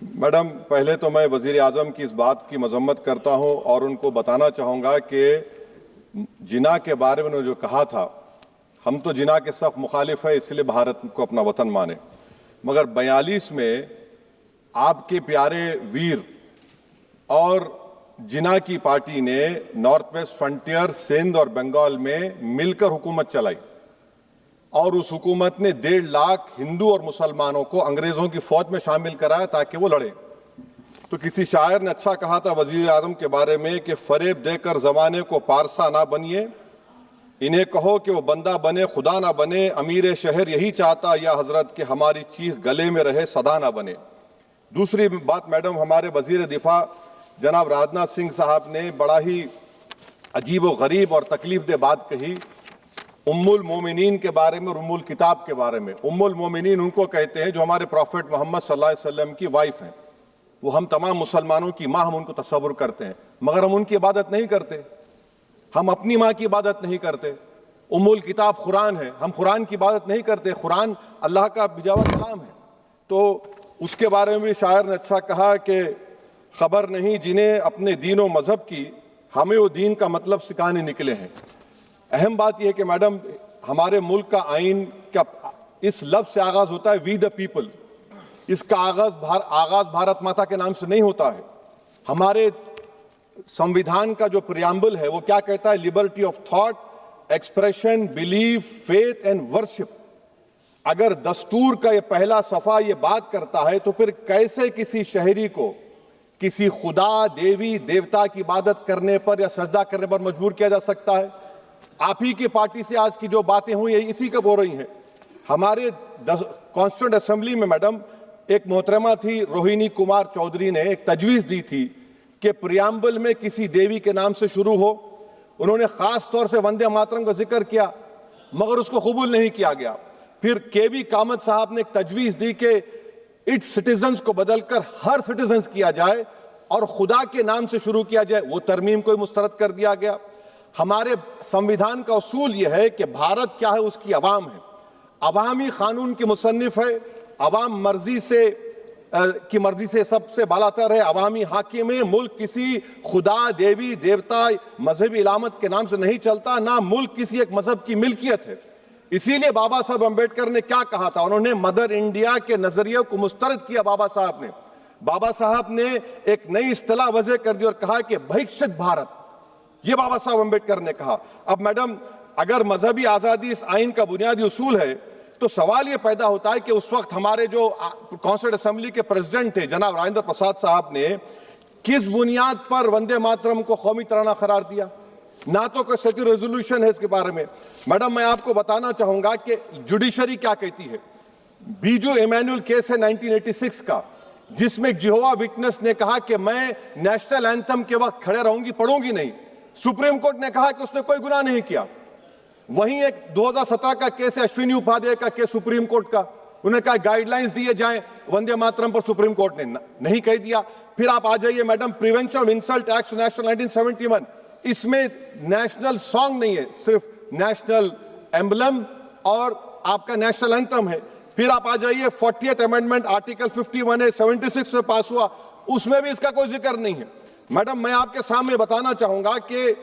Madam, पहले तो मैं वज़ीर आज़म की इस बात की मजम्मत करता हूं और उनको बताना चाहूँगा कि जिना के बारे में उन्होंने जो कहा था, हम तो जिना के सख्त मुखालिफ है, इसलिए भारत को अपना वतन माने। मगर 42 में आपके प्यारे वीर और जिना की पार्टी ने नॉर्थ वेस्ट फ्रंटियर, सिंध और बंगाल में मिलकर हुकूमत चलाई और उस हुकूमत ने 1.5 लाख हिंदू और मुसलमानों को अंग्रेजों की फौज में शामिल कराया ताकि वो लड़े। तो किसी शायर ने अच्छा कहा था वजीर आजम के बारे में कि फरेब देकर जमाने को पारसा ना बनिए, इन्हें कहो कि वो बंदा बने खुदा ना बने, अमीर शहर यही चाहता या हजरत कि हमारी चीख गले में रहे सदा ना बने। दूसरी बात मैडम, हमारे वजीर दिफा जनाब राजनाथ सिंह साहब ने बड़ा ही अजीब व गरीब और तकलीफ दे बात कही उम्मुल मोमिनीन के बारे में और उम्मुल किताब के बारे में। उम्मुल मोमिनीन उनको कहते हैं जो हमारे प्रॉफिट मोहम्मद सल्लल्लाहु अलैहि वसल्लम की वाइफ हैं। वो हम तमाम मुसलमानों की माँ, हम उनको तस्वुर करते हैं, मगर हम उनकी इबादत नहीं करते। हम अपनी माँ की इबादत नहीं करते। उम्मुल किताब कुरान है, हम कुरान की इबादत नहीं करते। कुरान अल्लाह का भिजावा कलाम है। तो उसके बारे में भी शायर ने अच्छा कहा कि खबर नहीं जिन्हें अपने दीन व मजहब की, हमें वो दीन का मतलब सिखाने निकले हैं। अहम बात यह है कि मैडम, हमारे मुल्क का आइन क्या इस लफ्ज से आगाज होता है, वी द पीपल। इसका आगाज भारत माता के नाम से नहीं होता है। हमारे संविधान का जो प्रियम्बल है वो क्या कहता है? Liberty of thought, expression, belief, faith and worship. अगर दस्तूर का ये पहला सफा ये बात करता है तो फिर कैसे किसी शहरी को किसी खुदा, देवी, देवता की इबादत करने पर या सजदा करने पर मजबूर किया जा सकता है? आप ही की पार्टी से आज की जो बातें हुई इसी कब हो रही हैं। हमारे कॉन्स्टिट्यूंट असेंबली में मैडम एक मोहतरमा थी रोहिणी कुमार चौधरी ने एक तजवीज दी थी कि प्रियम्बल में किसी देवी के नाम से शुरू हो। उन्होंने खास तौर से वंदे मातरम का जिक्र किया मगर उसको कबूल नहीं किया गया। फिर केवी कामत साहब ने एक तजवीज दी कि इट्स सिटीजन्स को बदलकर हर सिटीजन्स किया जाए और खुदा के नाम से शुरू किया जाए, वो तरमीम को मुस्तरद कर दिया गया। हमारे संविधान का उसूल यह है कि भारत क्या है, उसकी अवाम है, अवामी कानून की मुसन्निफ है, अवाम मर्जी से सबसे बालातर है, अवामी हाकिम है। मुल्क किसी खुदा, देवी, देवता, मजहबी इलामत के नाम से नहीं चलता, ना मुल्क किसी एक मजहब की मिल्कियत है। इसीलिए बाबा साहब अम्बेडकर ने क्या कहा था, उन्होंने मदर इंडिया के नजरिए को मुस्तरद किया। बाबा साहब ने एक नई इस्तिलाह वजह कर दी और कहा कि भिक्षित भारत, ये बाबा साहब अम्बेडकर ने कहा। अब मैडम, अगर मजहबी आजादी इस आइन का बुनियादी उसूल है तो सवाल यह पैदा होता है कि उस वक्त हमारे जो कॉन्स्टिट्यूंट असेंबली के प्रेसिडेंट थे जनाब राजेंद्र प्रसाद साहब ने किस बुनियाद पर वंदे मातरम को कौमी तराना करार दिया? ना तो कोई सेक्यूर रेजोल्यूशन है इसके बारे में। मैडम, मैं आपको बताना चाहूंगा कि जुडिशरी क्या कहती है। बीजू इमैनुअल केस है 1986 का, जिसमें जिहोवा विटनेस ने कहा कि मैं नेशनल एंथम के वक्त खड़े रहूंगी, पढ़ूंगी नहीं। सुप्रीम कोर्ट ने कहा कि उसने कोई गुनाह नहीं किया। वहीं एक 2017 का केस है अश्विनी उपाध्याय का केस सुप्रीम कोर्ट का, उन्होंने कहा गाइडलाइंस दिए जाएं वंदे मातरम पर, सुप्रीम कोर्ट ने नहीं कह दिया। फिर आप आ जाइए madam, prevention of insult act national 1971, इसमें नेशनल सॉन्ग नहीं है, सिर्फ नेशनल एम्बलम और आपका नेशनल एंथम है। फिर आप आ जाइए 40th अमेंडमेंट आर्टिकल 51 है, 76 में पास हुआ, उसमें भी इसका कोई जिक्र नहीं है। मैडम, मैं आपके सामने बताना चाहूंगा कि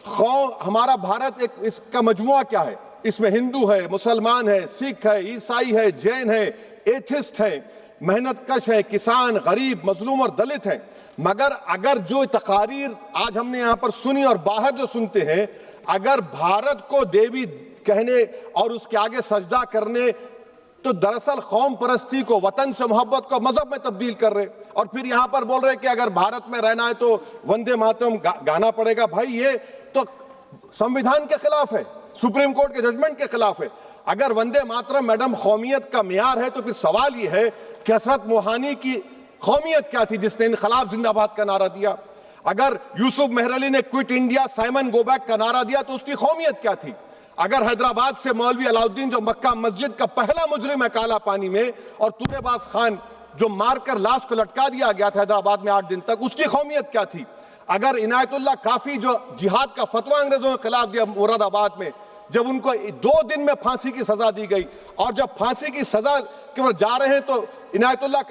हमारा भारत एक इसका मजमुआ क्या है। इसमें हिंदू है, मुसलमान है, सिख है, ईसाई है, जैन है, एथिस्ट है, मेहनत कश है, किसान, गरीब, मजलूम और दलित है। मगर अगर जो तकारीर आज हमने यहां पर सुनी और बाहर जो सुनते हैं, अगर भारत को देवी कहने और उसके आगे सजदा करने, तो दरअसल कौम परस्ती को, वतन से मोहब्बत को मजहब में तब्दील कर रहे और फिर यहां पर बोल रहे कि अगर भारत में रहना है तो वंदे मातरम गाना पड़ेगा। भाई, ये तो संविधान के खिलाफ है, सुप्रीम कोर्ट के जजमेंट के खिलाफ है। अगर वंदे मातरम मैडम कौमियत का मियार है तो फिर सवाल यह है कि हसरत मोहानी की कौमियत क्या थी जिसने इनकलाब जिंदाबाद का नारा दिया? अगर यूसुफ मेहरली ने quit India, Simon go back का नारा दिया तो उसकी कौमियत क्या थी? अगर हैदराबाद से मौलवी अलाउद्दीन जो मक्का मस्जिद का पहला मुजरिम है काला पानी में, और तुरेबाज खान जो मारकर लाश को लटका दिया गया था हैदराबाद में 8 दिन तक, उसकी कौमियत क्या थी? अगर इनायतुल्लाह काफी जो जिहाद का फतवा अंग्रेजों के खिलाफ दिया मुरादाबाद में, जब उनको 2 दिन में फांसी की सजा दी गई, और जब फांसी की सजा के ओर जा रहे हैं तो इनायतुल्लाह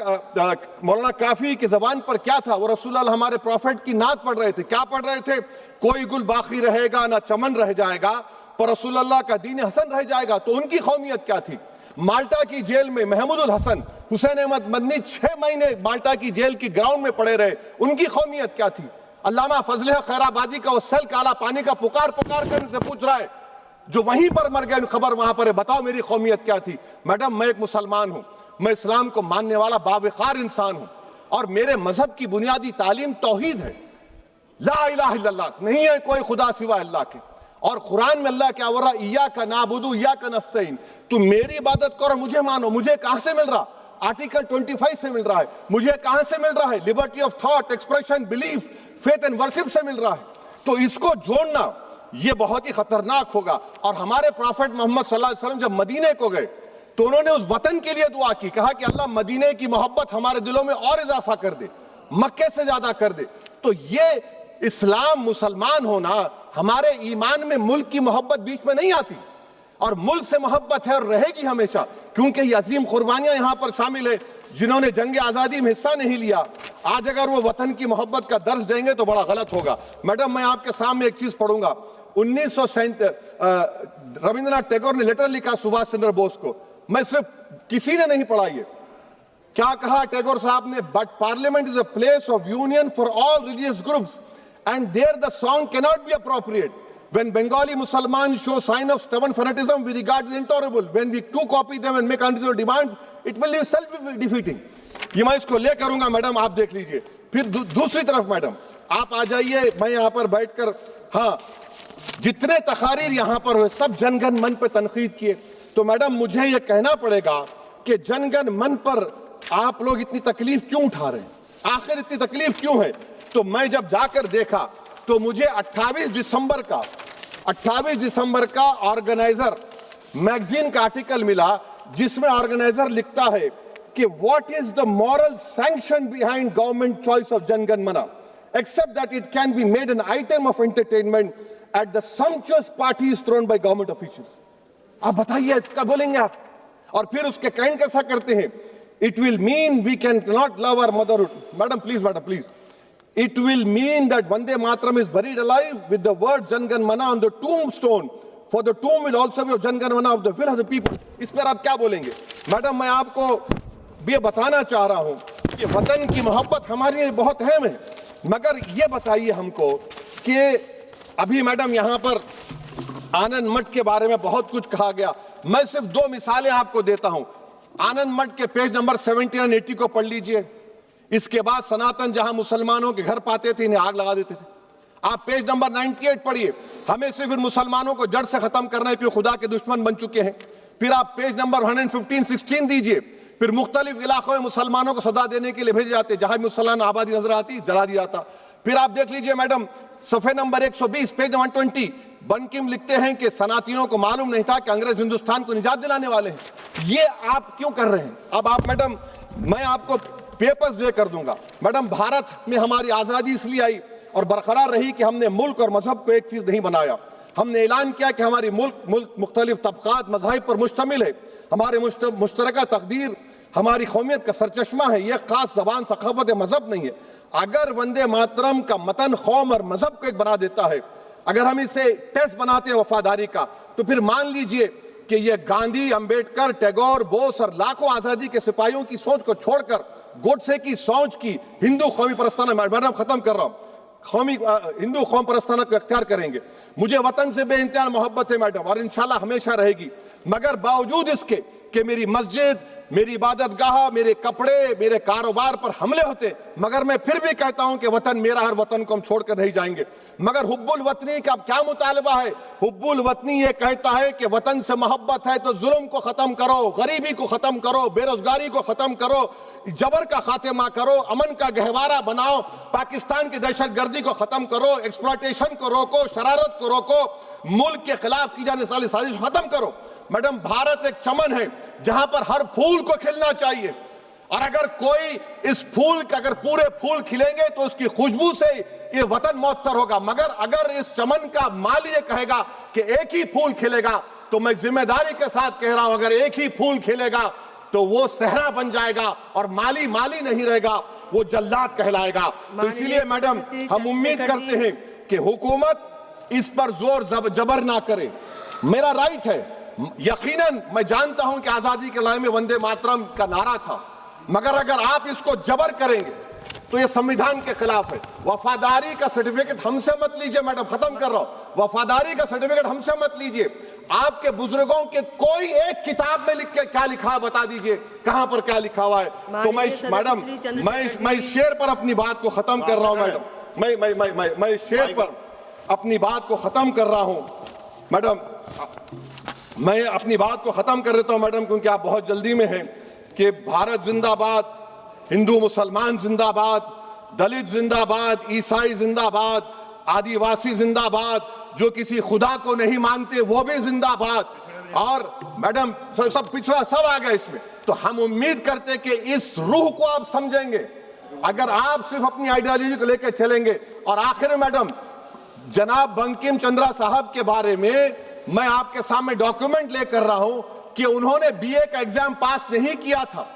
मौलाना काफी की जबान पर क्या था? वो रसूलुल्लाह हमारे प्रॉफिट की नात पढ़ रहे थे। क्या पढ़ रहे थे? कोई गुल बाकी रहेगा ना चमन रह जाएगा, पर रसूलुल्लाह का दीन हसन रह जाएगा। तो उनकी कौमियत क्या थी? माल्टा की जेल में महमूदुल हसन, हुसैन अहमद मदनी 6 महीने माल्टा की जेल की ग्राउंड में पड़े रहे, उनकी कौमियत क्या थी? अल्लामा फजल खैराबादी का वो सेल काला पानी का पुकार पुकार कर से पूछ रहा है, जो वहीं पर मर गए, खबर वहां पर है, बताओ मेरी कौमियत क्या थी? मैडम, मैं एक मुसलमान हूं, मैं इस्लाम को मानने वाला बावकार इंसान हूं, और मेरे मजहब की बुनियादी तालीम तौहीद है, ला इलाहा इल्लल्लाह, नहीं है कोई खुदा सिवा अल्लाह के। और कुरान में अल्लाह क्या बोल रहा? इय्याका नाबुदु इय्याका नस्तईन, तुम मेरी इबादत करो, मुझे मानो। मुझे कहां से मिल रहा? आर्टिकल 25 से मिल रहा है। मुझे कहां से मिल रहा है? Liberty of thought, expression, belief, faith and worship से मिल रहा है। तो इसको जोड़ना ये बहुत ही खतरनाक होगा। और हमारे प्रॉफिट मोहम्मद सल्लल्लाहु अलैहि वसल्लम जब मदीने को गए तो उन्होंने उस वतन के लिए दुआ की, कहा कि अल्लाह मदीने की मोहब्बत हमारे दिलों में और इजाफा कर दे, मक्के से ज्यादा कर दे। तो ये इस्लाम, मुसलमान होना, हमारे ईमान में मुल्क की मोहब्बत बीच में नहीं आती, और मुल्क से मोहब्बत है और रहेगी हमेशा, क्योंकि ये अजीम कुर्बानियां यहां पर शामिल है जिन्होंने जंग आजादी में हिस्सा नहीं लिया। आज अगर वो वतन की मोहब्बत का दर्ज देंगे तो बड़ा गलत होगा। मैडम, मैं आपके सामने एक चीज पढ़ूंगा। 1937 रविंद्रनाथ टैगोर ने लेटर लिखा सुभाष चंद्र बोस को। मैं सिर्फ, किसी ने नहीं पढ़ा ये। क्या कहा टैगोर साहब ने? But parliament is a place of union for all religious groups and there the song cannot be appropriate. When Bengali Muslims show sign of stubborn fanatism, we regard it intolerable. When we too copy them and make unreasonable demands, it will be self-defeating. ये मैं इसको ले करूंगा madam, आप देख लीजिए। फिर दूसरी तरफ मैडम आप आ जाइए, मैं यहाँ पर बैठकर, हाँ, जितने तकारीर यहाँ पर हुए सब जनगण मन पर तनकीद किए। तो मैडम मुझे ये कहना पड़ेगा कि जनगण मन पर आप लोग इतनी तकलीफ क्यों उठा रहे हैं? आखिर इतनी तकलीफ क्यों है? तो मैं जब जाकर देखा तो मुझे 28 दिसंबर का ऑर्गेनाइजर मैगजीन का आर्टिकल मिला, जिसमें ऑर्गेनाइजर लिखता है कि what is the moral sanction behind government choice of Jana Gana Mana, except that it can be made an item of entertainment at the sumptuous parties thrown by government officials. आप बताइए, इसका बोलेंगे आप? और फिर उसके काइंड कैसा करते हैं? It will mean we can not love our motherhood. Madam please, it will mean that Vande Mataram is buried alive with the word Jan Gan Mana on the tombstone, for the tomb will also be of Jan Gan Mana of the will of the people. इस पर आप क्या बोलेंगे? Madam, मैं आपको ये बताना चाह रहा हूं कि वतन की मोहब्बत हमारे लिए बहुत अहम है, मगर ये बताइए हमको कि अभी मैडम यहाँ पर आनंद मठ के बारे में बहुत कुछ कहा गया। मैं सिर्फ 2 मिसालें आपको देता हूं। आनंद मठ के पेज नंबर 70 और 80 को पढ़ लीजिए। इसके बाद सनातन जहां मुसलमानों के घर पाते थे, इन्हें आग लगा देते थे। आप पेज नंबर 98 पढ़िए। हमें सिर्फ इन मुसलमानों को जड़ से खत्म करना है, क्योंकि खुदा के दुश्मन बन चुके हैं। फिर आप पेज नंबर 115-16 दीजिए। फिर मुख्तलिफ इलाकों में मुसलमानों को सदा देने के लिए भेजे जाते, जहां मुसलमान आबादी नजर आती जला दिया जाता। फिर आप देख लीजिए मैडम, सफे नंबर 120 पेज 120, बंकिम लिखते हैं कि सनातियों को मालूम नहीं था कि अंग्रेज हिंदुस्तान को निजात दिलाने वाले हैं। ये आप क्यों कर रहे हैं? अब आप मैडम, मैं आपको पेपर्स दे कर दूंगा। मैडम, भारत में हमारी आजादी इसलिए आई और बरकरार रही कि हमने मुल्क और मजहब को एक चीज नहीं बनाया। हमने ऐलान किया कि हमारी मुल्क मुख्तलिफ तबकात मज़ाहिब पर मुश्तमिल है। हमारे मुश्तरका तकदीर हमारी कौमियत का सरचश्मा है। यह खास जबान, सखावत, मजहब नहीं है। अगर वंदे मातरम का मतन कौम और मजहब को एक बना देता है, अगर हम इसे टेस्ट बनाते हैं वफादारी का, तो फिर मान लीजिए कि यह गांधी, अंबेडकर, टैगोर, बोस और लाखों आजादी के सिपाहियों की सोच को छोड़कर गोडसे की सोच की हिंदू कौमी परस्ताना, मैडम खत्म कर रहा हूं, हिंदू कौम परस्ताना को अख्तियार करेंगे। मुझे वतन से बेइंतहा मोहब्बत है मैडम, और इंशाल्लाह हमेशा रहेगी। मगर बावजूद इसके कि मेरी मस्जिद, मेरी इबादत गाह, मेरे कपड़े, मेरे कारोबार पर हमले होते, मगर मैं फिर भी कहता हूं कि वतन मेरा, हर वतन को हम छोड़कर नहीं जाएंगे। मगर हुब्बुल वतनी का क्या मुतालबा है? हुब्बुल वतनी ये कहता है कि वतन से मोहब्बत है तो जुल्म को खत्म करो, गरीबी को खत्म करो, बेरोजगारी को खत्म करो, जबर का खात्मा करो, अमन का गहवारा बनाओ, पाकिस्तान की दहशतगर्दी को खत्म करो, एक्सप्लॉयटेशन को रोको, शरारत को रोको, मुल्क के खिलाफ की जाने वाली साजिश खत्म करो। मैडम, भारत एक चमन है जहां पर हर फूल को खिलना चाहिए, और अगर कोई इस फूल का अगर पूरे फूल खिलेंगे तो उसकी खुशबू से ये वतन मुअत्तर होगा, मगर अगर इस चमन का माली ये कहेगा कि एक ही फूल खिलेगा, तो मैं जिम्मेदारी के साथ कह रहा हूं, अगर एक ही फूल खिलेगा तो वो सहरा बन जाएगा और माली माली नहीं रहेगा, वो जल्लाद कहलाएगा। तो इसीलिए मैडम हम उम्मीद करते हैं कि हुकूमत इस पर जोर जबर ना करे। मेरा राइट है, यकीनन मैं जानता हूं कि आजादी के लड़ाई में वंदे मातरम का नारा था, मगर अगर आप इसको जबर करेंगे तो ये संविधान के खिलाफ है। वफादारी का सर्टिफिकेट हमसे मत लीजिए मैडम, खत्म कर रहा हूं, वफादारी का सर्टिफिकेट हमसे मत लीजिए। आपके बुजुर्गों के कोई एक किताब में लिख के क्या लिखा है बता दीजिए, कहां पर क्या लिखा हुआ है। तो मैं मैडम मैं इस शेर पर अपनी बात को खत्म कर रहा हूं मैडम, मैं इस शेर पर अपनी बात को खत्म कर रहा हूं मैडम, मैं अपनी बात को खत्म कर देता हूं मैडम, क्योंकि आप बहुत जल्दी में हैं। कि भारत जिंदाबाद, हिंदू मुसलमान जिंदाबाद, दलित जिंदाबाद, ईसाई जिंदाबाद, आदिवासी जिंदाबाद, जो किसी खुदा को नहीं मानते वो भी जिंदाबाद, और मैडम सब पिछड़ा सब आ गया इसमें। तो हम उम्मीद करते कि इस रूह को आप समझेंगे अगर आप सिर्फ अपनी आइडियोलॉजी को लेकर चलेंगे। और आखिर में मैडम, जनाब बंकिम चंद्रा साहब के बारे में मैं आपके सामने डॉक्यूमेंट लेकर रहा हूं कि उन्होंने बीए का एग्जाम पास नहीं किया था,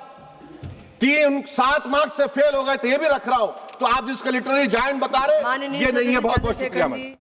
7 मार्क्स से फेल हो गए थे, ये भी रख रहा हूं। तो आप जिसको लिटरेरी जायंट बता रहे, ये नहीं है। बहुत बहुत शुक्रिया।